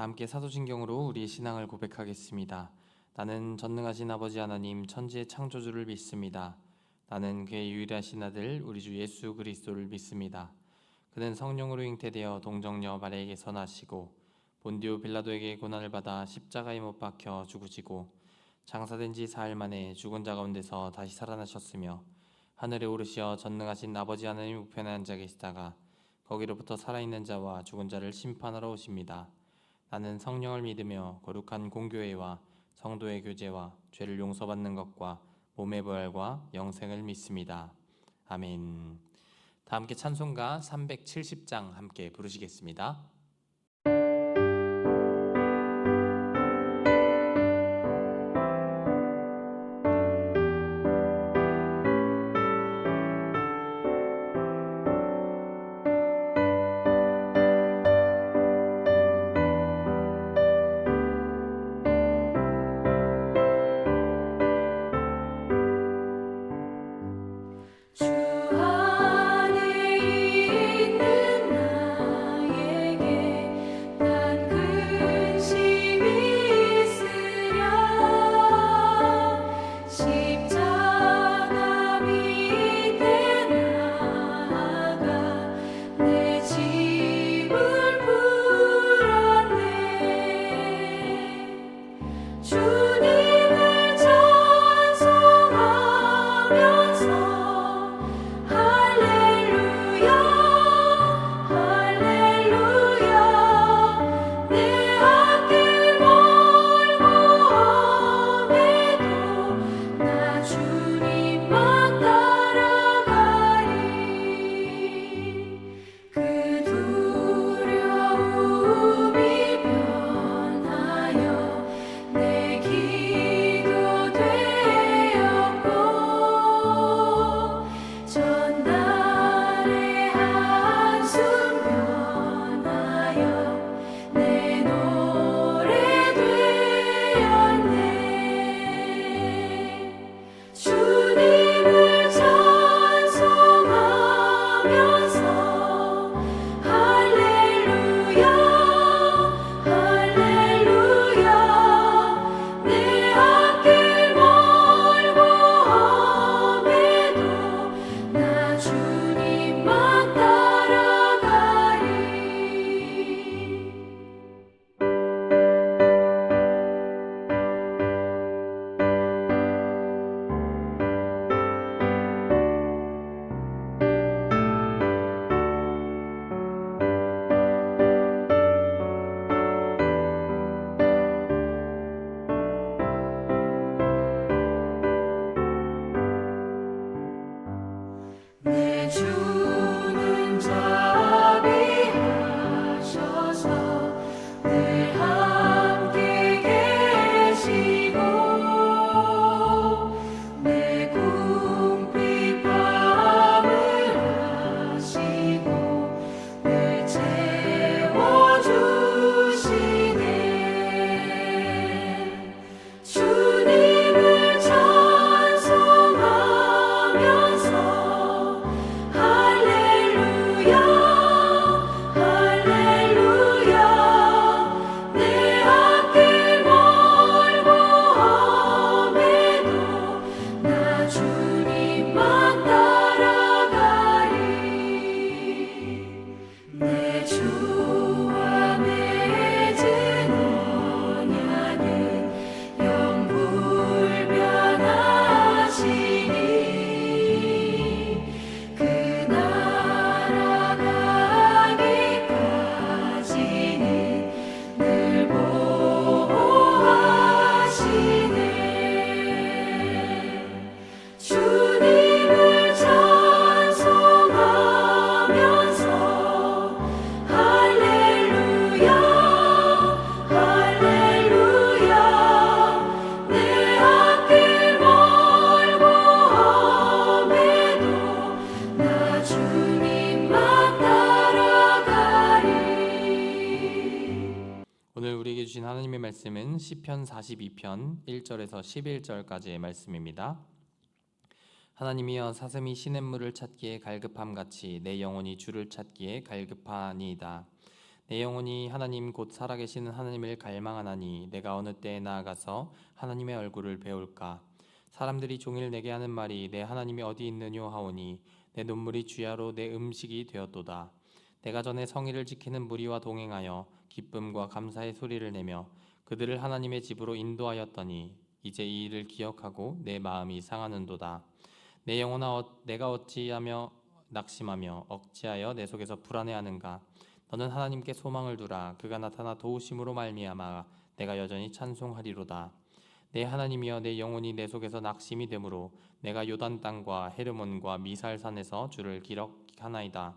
함께 사도신경으로 우리의 신앙을 고백하겠습니다. 나는 전능하신 아버지 하나님 천지의 창조주를 믿습니다. 나는 그의 유일하신 아들 우리 주 예수 그리스도를 믿습니다. 그는 성령으로 잉태되어 동정녀 마리아에게서 나시고 본디오 빌라도에게 고난을 받아 십자가에 못 박혀 죽으시고 장사된 지 사흘 만에 죽은 자 가운데서 다시 살아나셨으며 하늘에 오르시어 전능하신 아버지 하나님 우편에 앉아 계시다가 거기로부터 살아있는 자와 죽은 자를 심판하러 오십니다. 나는 성령을 믿으며 거룩한 공교회와 성도의 교제와 죄를 용서받는 것과 몸의 부활과 영생을 믿습니다. 아멘. 다 함께 찬송가 370장 함께 부르시겠습니다. 하나님의 말씀은 시편 42편 1절에서 11절까지의 말씀입니다. 하나님이여 사슴이 시냇물을 찾기에 갈급함같이 내 영혼이 주를 찾기에 갈급하니이다. 내 영혼이 하나님 곧 살아계시는 하나님을 갈망하나니 내가 어느 때에 나아가서 하나님의 얼굴을 배울까. 사람들이 종일 내게 하는 말이 내 하나님이 어디 있느뇨 하오니 내 눈물이 주야로 내 음식이 되었도다. 내가 전에 성의를 지키는 무리와 동행하여 기쁨과 감사의 소리를 내며 그들을 하나님의 집으로 인도하였더니 이제 이 일을 기억하고 내 마음이 상하는도다. 내 영혼아 내가 어찌하며 낙심하며 억지하여 내 속에서 불안해하는가. 너는 하나님께 소망을 두라. 그가 나타나 도우심으로 말미암아 내가 여전히 찬송하리로다. 내 하나님이여 내 영혼이 내 속에서 낙심이 되므로 내가 요단 땅과 헤르몬과 미살산에서 주를 기록하나이다.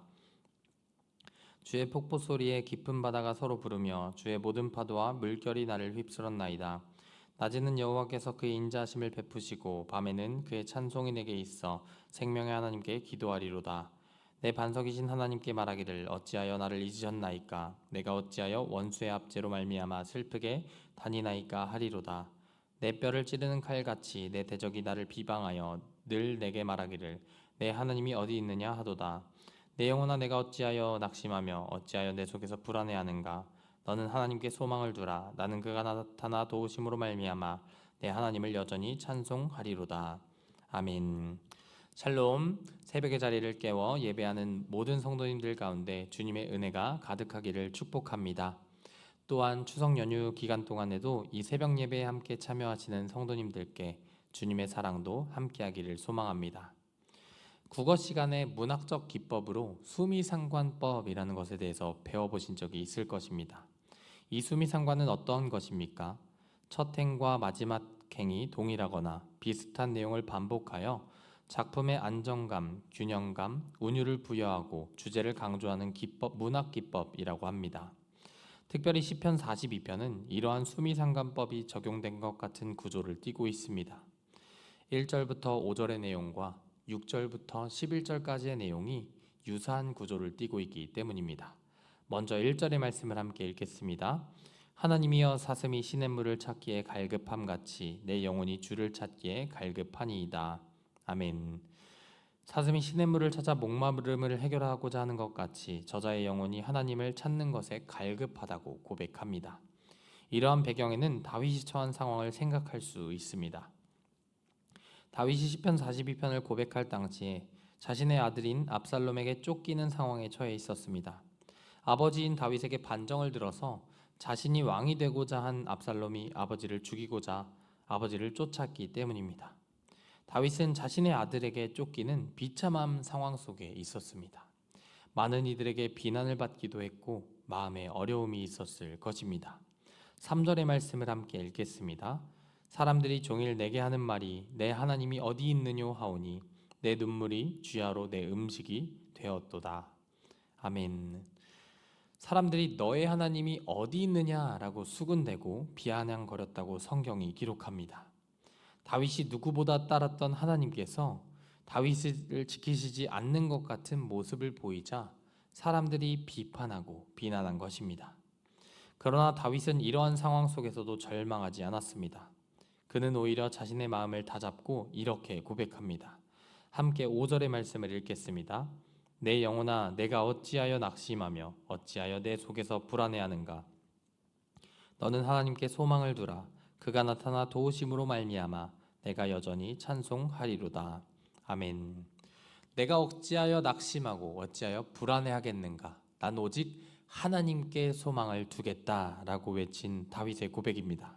주의 폭포 소리에 깊은 바다가 서로 부르며 주의 모든 파도와 물결이 나를 휩쓸었나이다. 낮에는 여호와께서 그의 인자하심을 베푸시고 밤에는 그의 찬송이 내게 있어 생명의 하나님께 기도하리로다. 내 반석이신 하나님께 말하기를 어찌하여 나를 잊으셨나이까. 내가 어찌하여 원수의 압제로 말미암아 슬프게 다니나이까 하리로다. 내 뼈를 찌르는 칼같이 내 대적이 나를 비방하여 늘 내게 말하기를 내 하나님이 어디 있느냐 하도다. 내 영혼아 내가 어찌하여 낙심하며 어찌하여 내 속에서 불안해하는가. 너는 하나님께 소망을 두라. 나는 그가 나타나 도우심으로 말미암아 내 하나님을 여전히 찬송하리로다. 아멘. 샬롬. 새벽의 자리를 깨워 예배하는 모든 성도님들 가운데 주님의 은혜가 가득하기를 축복합니다. 또한 추석 연휴 기간 동안에도 이 새벽 예배에 함께 참여하시는 성도님들께 주님의 사랑도 함께하기를 소망합니다. 국어 시간에 문학적 기법으로 수미상관법이라는 것에 대해서 배워보신 적이 있을 것입니다. 이 수미상관은 어떠한 것입니까? 첫 행과 마지막 행이 동일하거나 비슷한 내용을 반복하여 작품의 안정감, 균형감, 운율을 부여하고 주제를 강조하는 기법, 문학 기법이라고 합니다. 특별히 시편 42편은 이러한 수미상관법이 적용된 것 같은 구조를 띠고 있습니다. 1절부터 5절의 내용과 6절부터 11절까지의 내용이 유사한 구조를 띠고 있기 때문입니다. 먼저 1절의 말씀을 함께 읽겠습니다. 하나님이여 사슴이 시냇물을 찾기에 갈급함같이 내 영혼이 주를 찾기에 갈급하니이다. 아멘. 사슴이 시냇물을 찾아 목마름을 해결하고자 하는 것 같이 저자의 영혼이 하나님을 찾는 것에 갈급하다고 고백합니다. 이러한 배경에는 다윗이 처한 상황을 생각할 수 있습니다. 다윗이 시편 42편을 고백할 당시에 자신의 아들인 압살롬에게 쫓기는 상황에 처해 있었습니다. 아버지인 다윗에게 반정을 들어서 자신이 왕이 되고자 한 압살롬이 아버지를 죽이고자 아버지를 쫓았기 때문입니다. 다윗은 자신의 아들에게 쫓기는 비참한 상황 속에 있었습니다. 많은 이들에게 비난을 받기도 했고 마음에 어려움이 있었을 것입니다. 3절의 말씀을 함께 읽겠습니다. 사람들이 종일 내게 하는 말이 내 하나님이 어디 있느뇨 하오니 내 눈물이 주야로 내 음식이 되었도다. 아멘. 사람들이 너의 하나님이 어디 있느냐라고 수군대고 비아냥거렸다고 성경이 기록합니다. 다윗이 누구보다 따랐던 하나님께서 다윗을 지키시지 않는 것 같은 모습을 보이자 사람들이 비판하고 비난한 것입니다. 그러나 다윗은 이러한 상황 속에서도 절망하지 않았습니다. 그는 오히려 자신의 마음을 다잡고 이렇게 고백합니다. 함께 5절의 말씀을 읽겠습니다. 내 영혼아 내가 어찌하여 낙심하며 어찌하여 내 속에서 불안해하는가. 너는 하나님께 소망을 두라. 그가 나타나 도우심으로 말미암아 내가 여전히 찬송하리로다. 아멘. 내가 어찌하여 낙심하고 어찌하여 불안해하겠는가. 난 오직 하나님께 소망을 두겠다라고 외친 다윗의 고백입니다.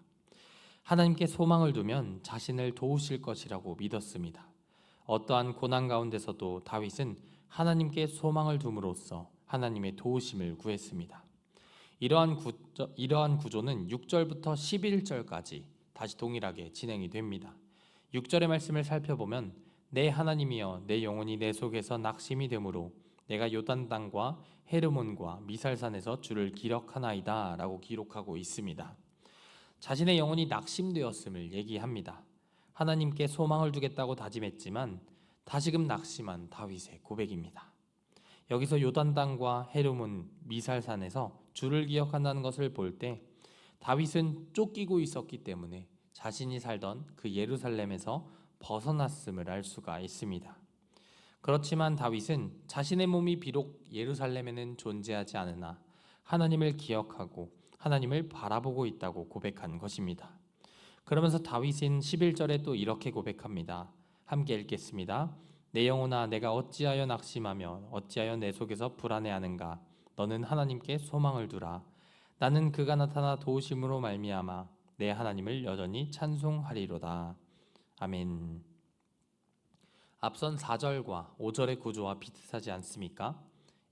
하나님께 소망을 두면 자신을 도우실 것이라고 믿었습니다. 어떠한 고난 가운데서도 다윗은 하나님께 소망을 둠으로써 하나님의 도우심을 구했습니다. 이러한 구조는 6절부터 11절까지 다시 동일하게 진행이 됩니다. 6절의 말씀을 살펴보면 내 하나님이여 내 영혼이 내 속에서 낙심이 되므로 내가 요단 땅과 헤르몬과 미살산에서 주를 기록하나이다 라고 기록하고 있습니다. 자신의 영혼이 낙심되었음을 얘기합니다. 하나님께 소망을 두겠다고 다짐했지만 다시금 낙심한 다윗의 고백입니다. 여기서 요단 땅과 헤르몬 미살산에서 주를 기억한다는 것을 볼 때 다윗은 쫓기고 있었기 때문에 자신이 살던 그 예루살렘에서 벗어났음을 알 수가 있습니다. 그렇지만 다윗은 자신의 몸이 비록 예루살렘에는 존재하지 않으나 하나님을 기억하고 하나님을 바라보고 있다고 고백한 것입니다. 그러면서 다윗은 11절에 또 이렇게 고백합니다. 함께 읽겠습니다. 내 영혼아 내가 어찌하여 낙심하며 어찌하여 내 속에서 불안해하는가. 너는 하나님께 소망을 두라. 나는 그가 나타나 도우심으로 말미암아 내 하나님을 여전히 찬송하리로다. 아멘. 앞선 4절과 5절의 구조와 비슷하지 않습니까?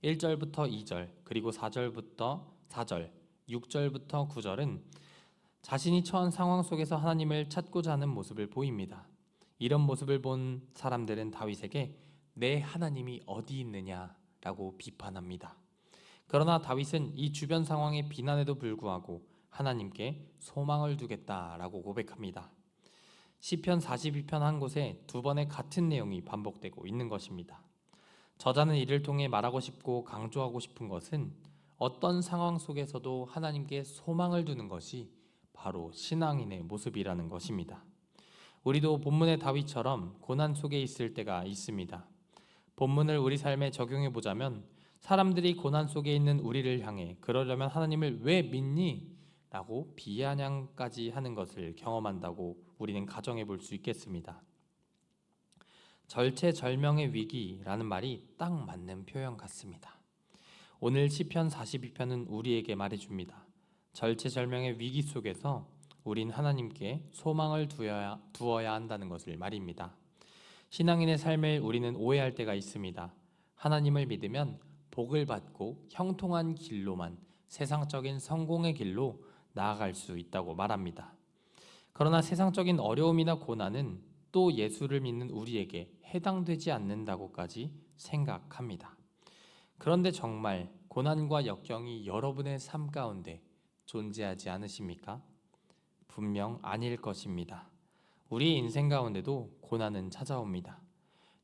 1절부터 2절 그리고 4절부터 4절 6절부터 9절은 자신이 처한 상황 속에서 하나님을 찾고자 하는 모습을 보입니다. 이런 모습을 본 사람들은 다윗에게 내 하나님이 어디 있느냐라고 비판합니다. 그러나 다윗은 이 주변 상황의 비난에도 불구하고 하나님께 소망을 두겠다라고 고백합니다. 시편 42편 한 곳에 두 번의 같은 내용이 반복되고 있는 것입니다. 저자는 이를 통해 말하고 싶고 강조하고 싶은 것은 어떤 상황 속에서도 하나님께 소망을 두는 것이 바로 신앙인의 모습이라는 것입니다. 우리도 본문의 다윗처럼 고난 속에 있을 때가 있습니다. 본문을 우리 삶에 적용해 보자면 사람들이 고난 속에 있는 우리를 향해 그러려면 하나님을 왜 믿니? 라고 비아냥까지 하는 것을 경험한다고 우리는 가정해 볼 수 있겠습니다. 절체절명의 위기라는 말이 딱 맞는 표현 같습니다. 오늘 시편 42편은 우리에게 말해줍니다. 절체절명의 위기 속에서 우린 하나님께 소망을 두어야 한다는 것을 말입니다. 신앙인의 삶을 우리는 오해할 때가 있습니다. 하나님을 믿으면 복을 받고 형통한 길로만, 세상적인 성공의 길로 나아갈 수 있다고 말합니다. 그러나 세상적인 어려움이나 고난은 또 예수를 믿는 우리에게 해당되지 않는다고까지 생각합니다. 그런데 정말 고난과 역경이 여러분의 삶 가운데 존재하지 않으십니까? 분명 아닐 것입니다. 우리 인생 가운데도 고난은 찾아옵니다.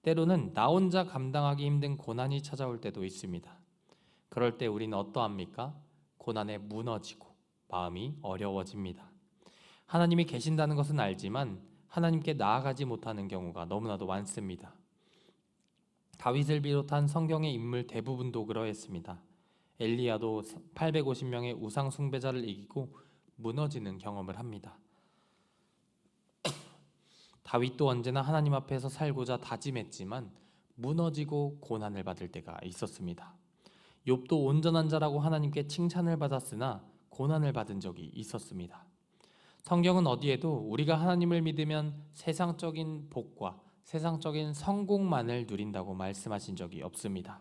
때로는 나 혼자 감당하기 힘든 고난이 찾아올 때도 있습니다. 그럴 때 우리는 어떠합니까? 고난에 무너지고 마음이 어려워집니다. 하나님이 계신다는 것은 알지만 하나님께 나아가지 못하는 경우가 너무나도 많습니다. 다윗을 비롯한 성경의 인물 대부분도 그러했습니다. 엘리야도 850명의 우상 숭배자를 이기고 무너지는 경험을 합니다. 다윗도 언제나 하나님 앞에서 살고자 다짐했지만 무너지고 고난을 받을 때가 있었습니다. 욥도 온전한 자라고 하나님께 칭찬을 받았으나 고난을 받은 적이 있었습니다. 성경은 어디에도 우리가 하나님을 믿으면 세상적인 복과 세상적인 성공만을 누린다고 말씀하신 적이 없습니다.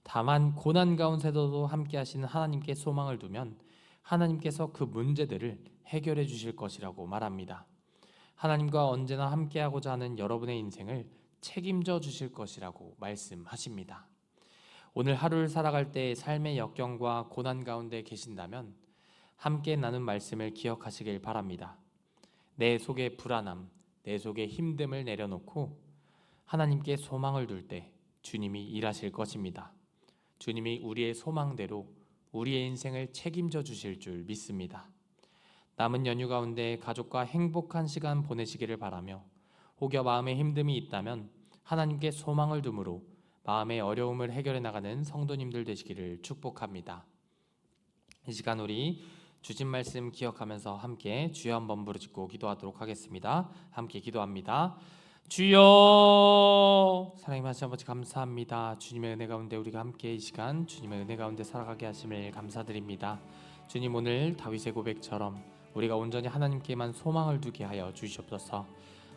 다만 고난 가운데서도 함께 하시는 하나님께 소망을 두면 하나님께서 그 문제들을 해결해 주실 것이라고 말합니다. 하나님과 언제나 함께하고자 하는 여러분의 인생을 책임져 주실 것이라고 말씀하십니다. 오늘 하루를 살아갈 때 삶의 역경과 고난 가운데 계신다면 함께 나눈 말씀을 기억하시길 바랍니다. 내 속의 불안함, 내 속의 힘듦을 내려놓고 하나님께 소망을 둘 때 주님이 일하실 것입니다. 주님이 우리의 소망대로 우리의 인생을 책임져 주실 줄 믿습니다. 남은 연휴 가운데 가족과 행복한 시간 보내시기를 바라며 혹여 마음에 힘듦이 있다면 하나님께 소망을 두므로 마음의 어려움을 해결해 나가는 성도님들 되시기를 축복합니다. 이 시간 우리 주신 말씀 기억하면서 함께 주여 한번 부르짖고 기도하도록 하겠습니다. 함께 기도합니다. 주여, 사랑의 하나님 아버지 감사합니다. 주님의 은혜 가운데 우리가 함께 이 시간 주님의 은혜 가운데 살아가게 하심을 감사드립니다. 주님, 오늘 다윗의 고백처럼 우리가 온전히 하나님께만 소망을 두게 하여 주시옵소서.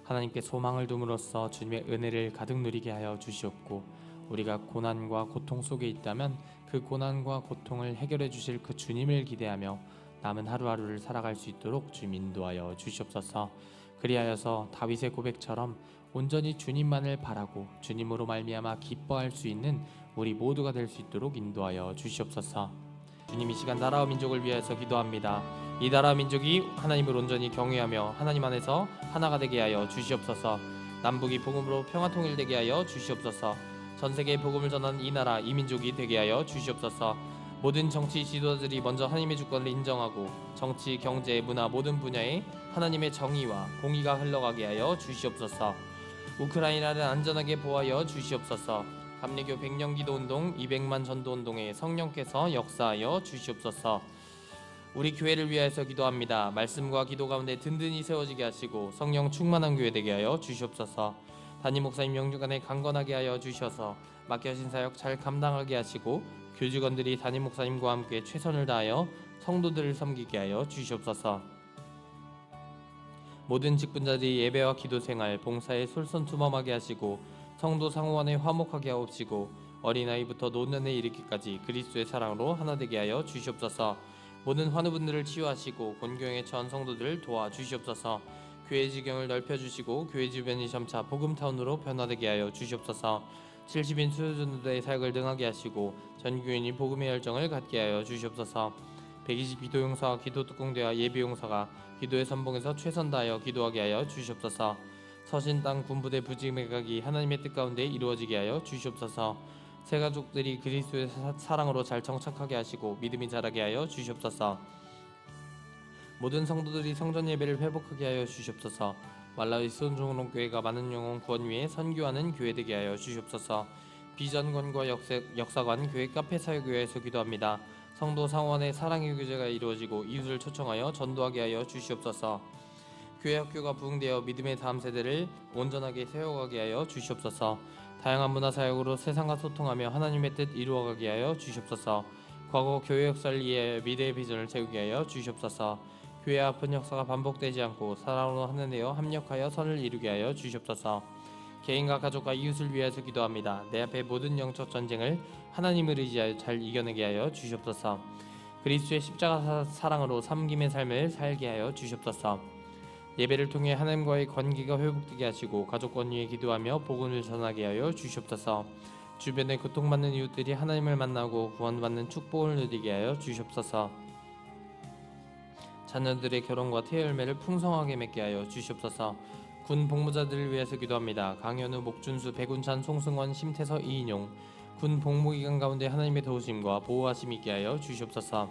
하나님께 소망을 둠으로써 주님의 은혜를 가득 누리게 하여 주시옵고, 우리가 고난과 고통 속에 있다면 그 고난과 고통을 해결해 주실 그 주님을 기대하며 남은 하루하루를 살아갈 수 있도록 주님 인도하여 주시옵소서. 그리하여서 다윗의 고백처럼 온전히 주님만을 바라고 주님으로 말미암아 기뻐할 수 있는 우리 모두가 될 수 있도록 인도하여 주시옵소서. 주님, 이 시간 나라와 민족을 위하여서 기도합니다. 이 나라와 민족이 하나님을 온전히 경외하며 하나님 안에서 하나가 되게 하여 주시옵소서. 남북이 복음으로 평화 통일되게 하여 주시옵소서. 전 세계에 복음을 전하는 이 나라 이 민족이 되게 하여 주시옵소서. 모든 정치 지도자들이 먼저 하나님의 주권을 인정하고 정치, 경제, 문화 모든 분야에 하나님의 정의와 공의가 흘러가게 하여 주시옵소서. 우크라이나를 안전하게 보호하여 주시옵소서. 감리교 100년 기도운동 200만 전도운동에 성령께서 역사하여 주시옵소서. 우리 교회를 위하여서 기도합니다. 말씀과 기도 가운데 든든히 세워지게 하시고 성령 충만한 교회 되게 하여 주시옵소서. 담임 목사님 영주간에 강건하게 하여 주셔서 맡겨진 사역 잘 감당하게 하시고 교직원들이 담임 목사님과 함께 최선을 다하여 성도들을 섬기게 하여 주시옵소서. 모든 직분자들이 예배와 기도 생활, 봉사에 솔선투범하게 하시고 성도 상호간에 화목하게 하옵시고 어린아이부터 노년에 이르기까지 그리스도의 사랑으로 하나 되게 하여 주시옵소서. 모든 환우분들을 치유하시고 곤경에 처한 성도들을 도와주시옵소서. 교회 지경을 넓혀주시고 교회 주변이 점차 복음타운으로 변화되게 하여 주시옵소서. 70인 수요전도의 사역을 능하게 하시고 전교인이 복음의 열정을 갖게 하여 주시옵소서. 120 기도용사와 기도특공대와 예비용사가 기도의 선봉에서 최선 다하여 기도하게 하여 주시옵소서. 서신 땅 군부대 부지매각이 하나님의 뜻 가운데 이루어지게 하여 주시옵소서. 새 가족들이 그리스도의 사랑으로 잘 정착하게 하시고 믿음이 자라게 하여 주시옵소서. 모든 성도들이 성전 예배를 회복하게 하여 주시옵소서. 말라위 수원종로교회가 많은 영혼 구원 위에 선교하는 교회 되게 하여 주시옵소서. 비전관과 역사관 교회 카페 사역교회에서 기도합니다. 성도 상원의 사랑의 교제가 이루어지고 이웃을 초청하여 전도하게 하여 주시옵소서. 교회 학교가 부흥되어 믿음의 다음 세대를 온전하게 세워가게 하여 주시옵소서. 다양한 문화 사역으로 세상과 소통하며 하나님의 뜻 이루어가게 하여 주시옵소서. 과거 교회 역사를 이해하여 미래의 비전을 세우게 하여 주시옵소서. 교회 아픈 역사가 반복되지 않고 사랑으로 하늘내어 합력하여 선을 이루게 하여 주시옵소서. 개인과 가족과 이웃을 위해서 기도합니다. 내 앞의 모든 영적 전쟁을 하나님을 의지하여 잘 이겨내게 하여 주시옵소서. 그리스도의 십자가 사랑으로 섬김의 삶을 살게 하여 주시옵소서. 예배를 통해 하나님과의 관계가 회복되게 하시고 가족권 위에 기도하며 복음을 전하게 하여 주시옵소서. 주변에 고통받는 이웃들이 하나님을 만나고 구원받는 축복을 누리게 하여 주시옵소서. 자녀들의 결혼과 태의 열매를 풍성하게 맺게 하여 주시옵소서. 군 복무자들을 위해서 기도합니다. 강현우, 목준수, 백운찬, 송승원, 심태서, 이인용 군 복무기간 가운데 하나님의 도우심과 보호하심이 있게 하여 주시옵소서.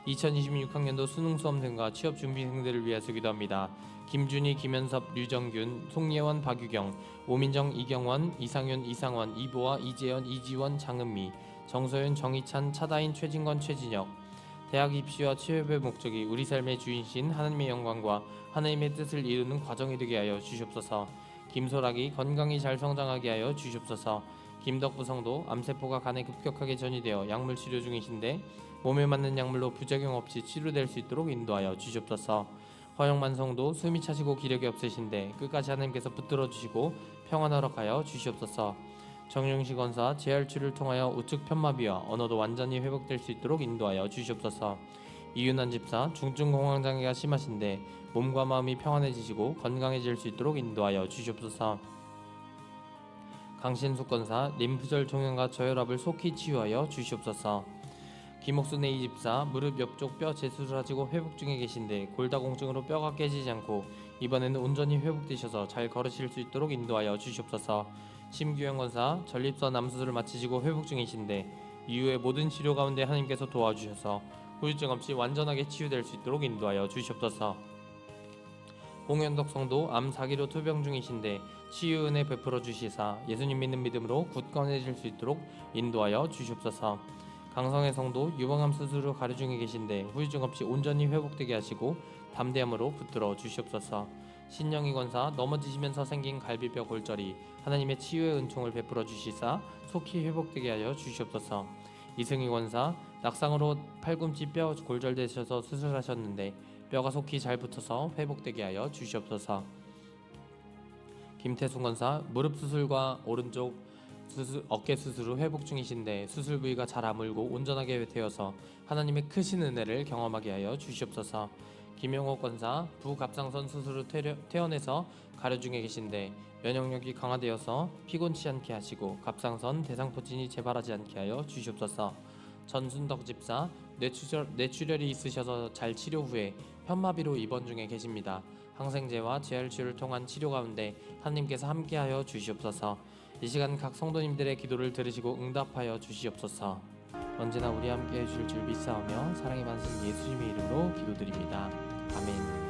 2026학년도 수능수험 등과 취업준비생들을 위해서 기도합니다. 김준희, 김현섭, 류정균, 송예원, 박유경, 오민정, 이경원, 이상윤, 이상원, 이보아, 이재현, 이지원, 장은미, 정서윤, 정희찬, 차다인, 최진건, 최진혁. 대학 입시와 취업의 목적이 우리 삶의 주인신 하나님의 영광과 하나님의 뜻을 이루는 과정이 되게 하여 주시옵소서. 김소락이 건강히 잘 성장하게 하여 주시옵소서. 김덕부 성도 암세포가 간에 급격하게 전이되어 약물 치료 중이신데 몸에 맞는 약물로 부작용 없이 치료될 수 있도록 인도하여 주시옵소서. 허영만 성도 숨이 차시고 기력이 없으신데 끝까지 하나님께서 붙들어 주시고 평안 허락하여 주시옵소서. 정용식 원사 재활치료를 통하여 우측 편마비와 언어도 완전히 회복될 수 있도록 인도하여 주시옵소서. 이윤환 집사 중증 공황장애가 심하신데 몸과 마음이 평안해지시고 건강해질 수 있도록 인도하여 주시옵소서. 강신숙 권사 림프절 종양과 저혈압을 속히 치유하여 주시옵소서. 김옥순 A 집사 무릎 옆쪽 뼈 재수술하시고 회복 중에 계신데 골다공증으로 뼈가 깨지지 않고 이번에는 온전히 회복되셔서 잘 걸으실 수 있도록 인도하여 주시옵소서. 심규영 권사 전립선 암수술을 마치시고 회복 중이신데 이후의 모든 치료 가운데 하나님께서 도와주셔서 후유증 없이 완전하게 치유될 수 있도록 인도하여 주시옵소서. 홍현덕 성도 암 4기로 투병 중이신데 치유 은혜 베풀어 주시사 예수님 믿는 믿음으로 굳건해질 수 있도록 인도하여 주시옵소서. 강성의 성도 유방암 수술을 가려 중에 계신데 후유증 없이 온전히 회복되게 하시고 담대함으로 붙들어 주시옵소서. 신영희 권사 넘어지시면서 생긴 갈비뼈 골절이 하나님의 치유의 은총을 베풀어 주시사 속히 회복되게 하여 주시옵소서. 이승희 권사 낙상으로 팔꿈치 뼈 골절되셔서 수술하셨는데 뼈가 속히 잘 붙어서 회복되게 하여 주시옵소서. 김태순 권사 무릎 수술과 오른쪽 어깨 수술 후 회복 중이신데 수술 부위가 잘 아물고 온전하게 되어서 하나님의 크신 은혜를 경험하게 하여 주시옵소서. 김용호 권사 부갑상선 수술 후 퇴원해서 가려 중에 계신데 면역력이 강화되어서 피곤치 않게 하시고 갑상선 대상포진이 재발하지 않게 하여 주시옵소서. 전순덕 집사 뇌출혈이 있으셔서 잘 치료 후에 편마비로 입원 중에 계십니다. 항생제와 재활치료를 통한 치료 가운데 하나님께서 함께하여 주시옵소서. 이 시간 각 성도님들의 기도를 들으시고 응답하여 주시옵소서. 언제나 우리 함께 해주실 줄 믿사오며 사랑이 많으신 예수님의 이름으로 기도드립니다. 아멘.